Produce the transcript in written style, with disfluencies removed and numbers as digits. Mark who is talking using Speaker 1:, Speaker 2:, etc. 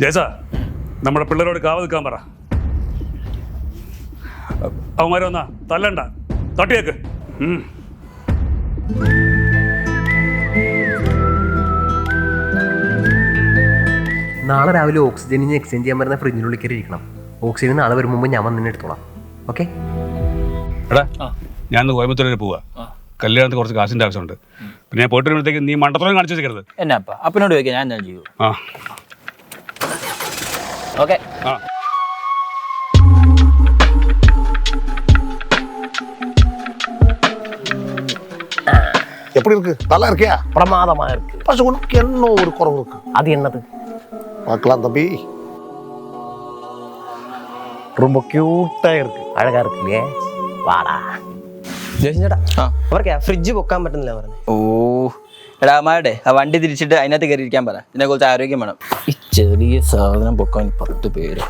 Speaker 1: ജയസ, നമ്മുടെ പിള്ളേരോട് കാവ് നിൽക്കാൻ പറ. അവന്മാരെ വന്നാ തല്ലണ്ട, തട്ടിയേക്ക്.
Speaker 2: നാളെ രാവിലെ ഓക്സിജനിന് എക്സ്ചേഞ്ച് ചെയ്യാൻ വരുന്ന ഫ്രിഡ്ജിനുള്ളിൽ കയറി ഇരിക്കണം. ഓക്സിജൻ നാളെ വരും മുമ്പ് ഞാൻ വന്ന് എടുത്തോളാം. ഓക്കെ?
Speaker 1: എടാ, ഞാൻ കോയമ്പത്തൂർ വരെ പോവാ. കല്യാണത്തിന് കുറച്ച് കാശിൻ്റെ ആവശ്യമുണ്ട്. പിന്നെ ഞാൻ പോയിട്ട് വരുമ്പോഴത്തേക്ക് നീ മണ്ടത്തോളം കാണിച്ചു വെക്കരുത്.
Speaker 3: എന്നാ അപ്പനോട് ചോദിക്കാം, ഞാൻ ചെയ്യൂ. ഓക്കെ.
Speaker 4: எப்படி இருக்கு? நல்லா இருக்கியா?
Speaker 2: பிரமாதமா இருக்கு.
Speaker 4: பசு உனக்கு என்ன ஒரு குறவு இருக்கு?
Speaker 2: அது என்னது?
Speaker 4: பார்க்கலாம் தம்பி.
Speaker 2: ரொம்ப ക്യൂട്ടാ இருக்கு. അഴകാ இருக்கு இல்லையே? വാടാ. ചേട്ടാ, അവർക്ക് ഫ്രിഡ്ജ് പൊക്കാൻ പറ്റുന്നില്ല പറഞ്ഞു.
Speaker 3: ഓ എടാ അമ്മാടെ ആ വണ്ടി തിരിച്ചിട്ട് അതിനകത്ത് കയറി ഇരിക്കാൻ പറ. ഇതിനെ കുറിച്ച് ആരോഗ്യം വേണം. ഈ ചെറിയ സാധനം പൊക്കാൻ 10 പേര്.